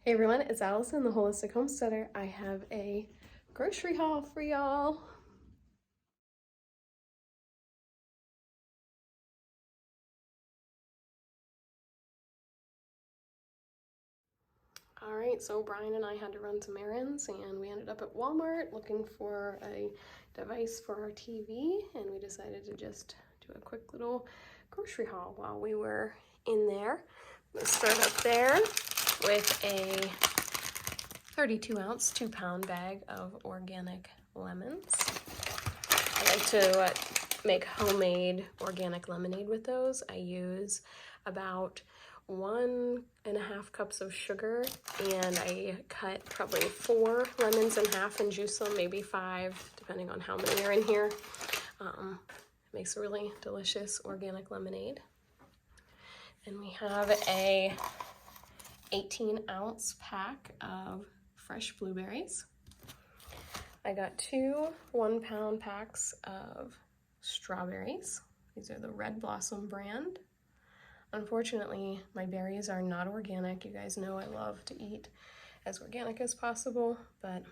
Hey everyone, it's Allison, the Holistic Homesteader. I have a grocery haul for y'all. Alright, so Brian and I had to run some errands and we ended up at Walmart looking for a device for our TV, and we decided to just do a quick little grocery haul while we were in there. Let's start up there with a 32-ounce, 2-pound bag of organic lemons. I like to make homemade organic lemonade with those. I use about 1.5 cups of sugar, and I cut probably 4 lemons in half and juice them, maybe 5, depending on how many are in here. It makes a really delicious organic lemonade. And we have a 18-ounce pack of fresh blueberries. I got 2 1-pound packs of strawberries. These are the Red Blossom brand. Unfortunately, my berries are not organic. You guys know I love to eat as organic as possible, but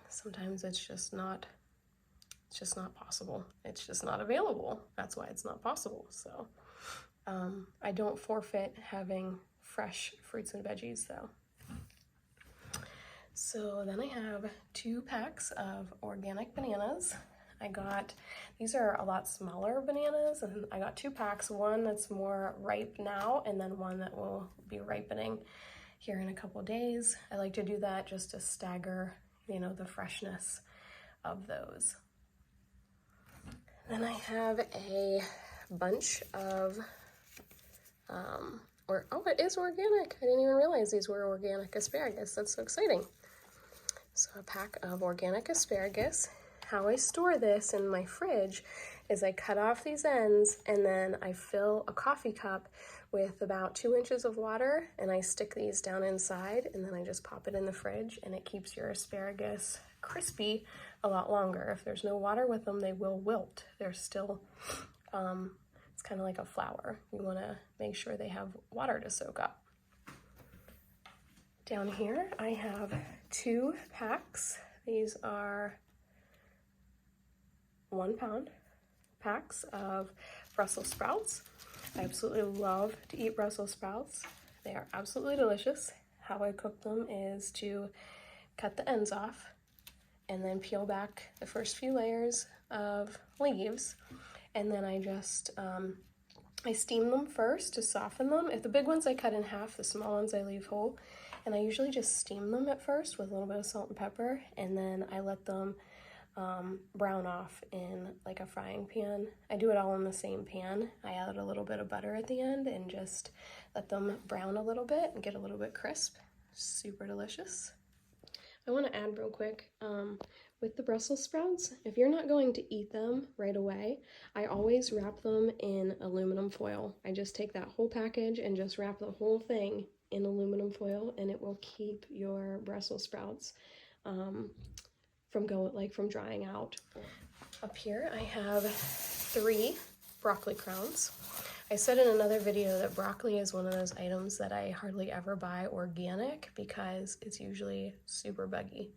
sometimes it's just not possible. It's just not available. That's why it's not possible. So I don't forfeit having fresh fruits and veggies though. So then I have 2 packs of organic bananas. These are a lot smaller bananas, and I got 2 packs, one that's more ripe now and then one that will be ripening here in a couple days. I like to do that just to stagger, the freshness of those. Then I have a bunch of, it is organic. I didn't even realize these were organic asparagus. That's so exciting. So a pack of organic asparagus. How I store this in my fridge is I cut off these ends and then I fill a coffee cup with about 2 inches of water, and I stick these down inside, and then I just pop it in the fridge, and it keeps your asparagus crispy a lot longer. If there's no water with them, they will wilt. They're still, it's kind of like a flower. You want to make sure they have water to soak up. Down here, I have 2 packs. These are 1-pound packs of Brussels sprouts. I absolutely love to eat Brussels sprouts. They are absolutely delicious. How I cook them is to cut the ends off and then peel back the first few layers of leaves, and then I just I steam them first to soften them. If the big ones I cut in half, the small ones I leave whole. And I usually just steam them at first with a little bit of salt and pepper, and then I let them brown off in like a frying pan. I do it all in the same pan. I add a little bit of butter at the end and just let them brown a little bit and get a little bit crisp. Super delicious. I want to add real quick, with the Brussels sprouts, if you're not going to eat them right away, I always wrap them in aluminum foil. I just take that whole package and just wrap the whole thing in aluminum foil, and it will keep your Brussels sprouts from drying out. Up here I have 3 broccoli crowns. I said in another video that broccoli is one of those items that I hardly ever buy organic because it's usually super buggy.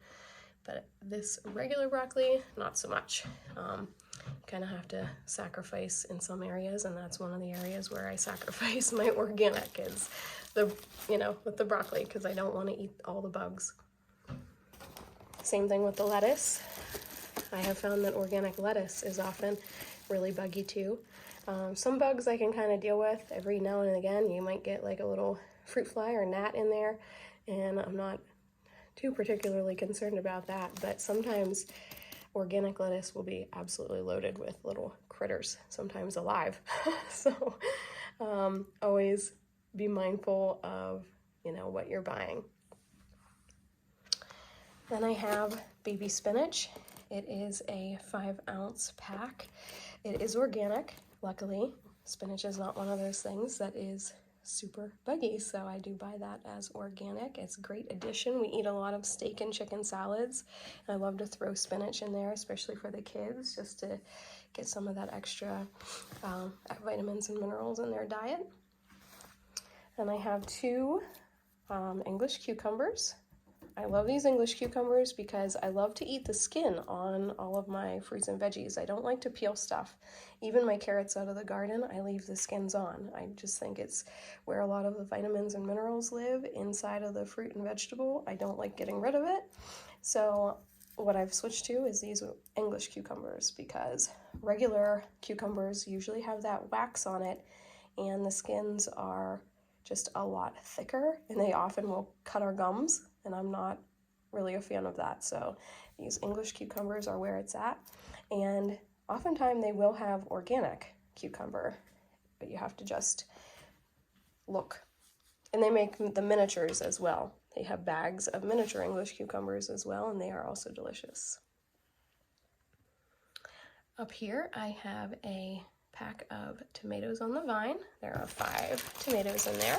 But this regular broccoli, not so much. Kind of have to sacrifice in some areas, and that's one of the areas where I sacrifice my organic is with the broccoli, because I don't want to eat all the bugs. Same thing with the lettuce. I have found that organic lettuce is often really buggy too. Some bugs I can kind of deal with. Every now and again you might get like a little fruit fly or gnat in there, and I'm not too particularly concerned about that, but sometimes organic lettuce will be absolutely loaded with little critters, sometimes alive. So always be mindful of what you're buying. Then I have baby spinach. It is a 5-ounce pack. It is organic, luckily. Spinach is not one of those things that is super buggy, so I do buy that as organic. It's a great addition. We eat a lot of steak and chicken salads, and I love to throw spinach in there, especially for the kids, just to get some of that extra vitamins and minerals in their diet. Then I have 2 English cucumbers. I love these English cucumbers because I love to eat the skin on all of my fruits and veggies. I don't like to peel stuff. Even my carrots out of the garden, I leave the skins on. I just think it's where a lot of the vitamins and minerals live, inside of the fruit and vegetable. I don't like getting rid of it. So what I've switched to is these English cucumbers, because regular cucumbers usually have that wax on it and the skins are just a lot thicker, and they often will cut our gums, and I'm not really a fan of that. So these English cucumbers are where it's at, and oftentimes they will have organic cucumber, but you have to just look. And they make the miniatures as well. They have bags of miniature English cucumbers as well, and they are also delicious. Up here I have a pack of tomatoes on the vine. There are 5 tomatoes in there.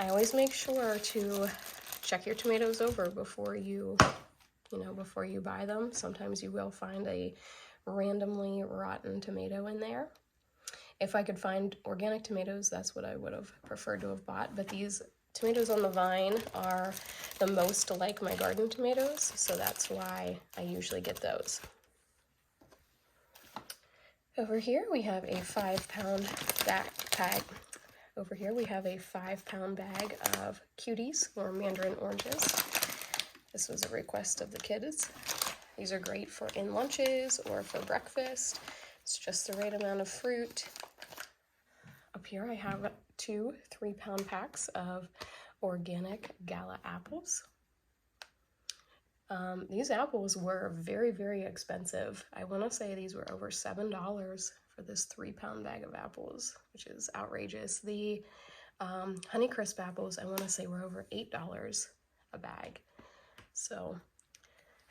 I always make sure to check your tomatoes over before you buy them. Sometimes you will find a randomly rotten tomato in there. If I could find organic tomatoes, that's what I would have preferred to have bought, but these tomatoes on the vine are the most like my garden tomatoes, so that's why I usually get those. Over here we have a 5-pound bag. Over here we have a 5-pound bag of cuties, or mandarin oranges. This was a request of the kids. These are great for in lunches or for breakfast. It's just the right amount of fruit. Up here I have 2 3-pound packs of organic Gala apples. These apples were very, very expensive. I want to say these were over $7 for this 3-pound bag of apples, which is outrageous. The Honeycrisp apples, I want to say, were over $8 a bag. So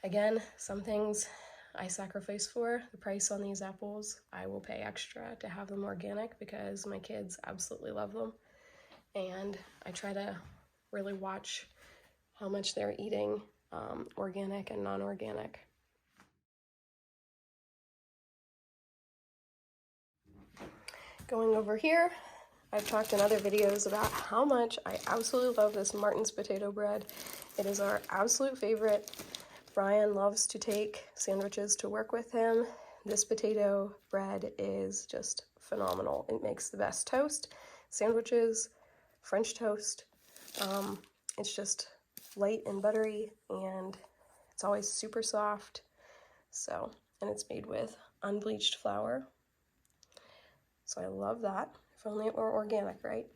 again, some things I sacrifice for. The price on these apples, I will pay extra to have them organic because my kids absolutely love them. And I try to really watch how much they're eating organic and non-organic. Going over here, I've talked in other videos about how much I absolutely love this Martin's potato bread. It is our absolute favorite. Brian loves to take sandwiches to work with him. This potato bread is just phenomenal. It makes the best toast, sandwiches, French toast. It's just light and buttery, and it's always super soft. So, and it's made with unbleached flour. So I love that. If only it were organic, right?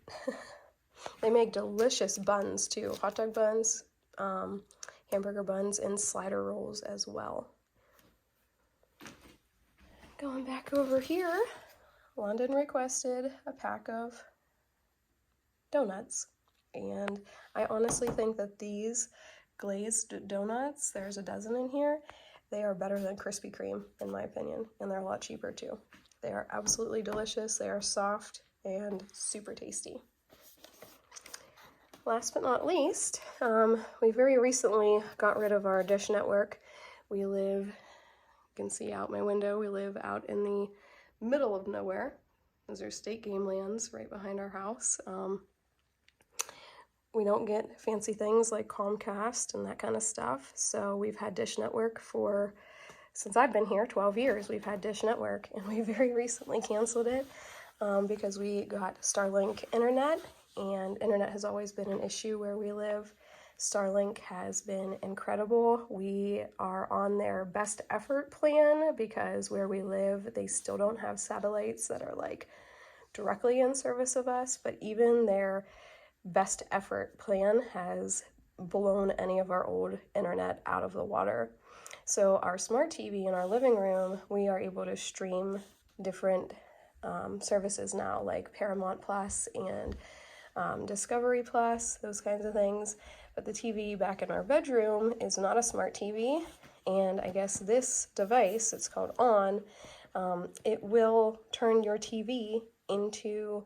They make delicious buns too. Hot dog buns, hamburger buns, and slider rolls as well. Going back over here, London requested a pack of donuts. And I honestly think that these glazed donuts, there's a dozen in here, they are better than Krispy Kreme, in my opinion. And they're a lot cheaper too. They are absolutely delicious. They are soft and super tasty. Last but not least, we very recently got rid of our dish network. We live, you can see out my window, we live out in the middle of nowhere. Those are state game lands right behind our house. We don't get fancy things like Comcast and that kind of stuff. So we've had Dish Network since I've been here, 12 years, we've had Dish Network, and we very recently canceled it because we got Starlink internet, and internet has always been an issue where we live. Starlink has been incredible. We are on their best effort plan because where we live, they still don't have satellites that are like directly in service of us, but even their best effort plan has blown any of our old internet out of the water. So our smart TV in our living room, we are able to stream different services now, like Paramount Plus and Discovery Plus, those kinds of things. But the TV back in our bedroom is not a smart TV, and I guess this device, it's called ON, it will turn your TV into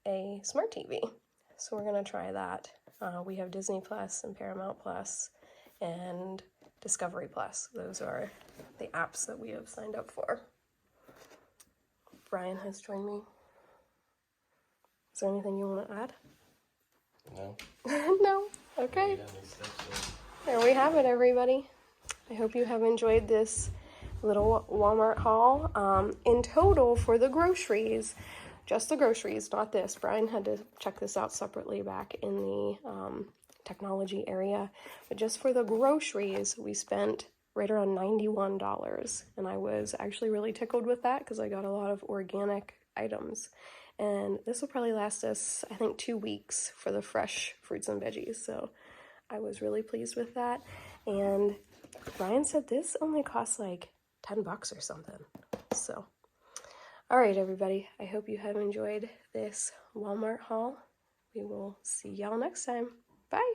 a smart TV. So we're gonna try that. We have Disney Plus and Paramount Plus and Discovery Plus. Those are the apps that we have signed up for. Brian has joined me. Is there anything you want to add? No. No? Okay. There we have it, everybody. I hope you have enjoyed this little Walmart haul. In total for the groceries, just the groceries, not this. Brian had to check this out separately back in the technology area. But just for the groceries, we spent right around $91. And I was actually really tickled with that because I got a lot of organic items. And this will probably last us, I think, 2 weeks for the fresh fruits and veggies. So I was really pleased with that. And Brian said this only costs like $10 or something. So, all right, everybody. I hope you have enjoyed this Walmart haul. We will see y'all next time. Bye.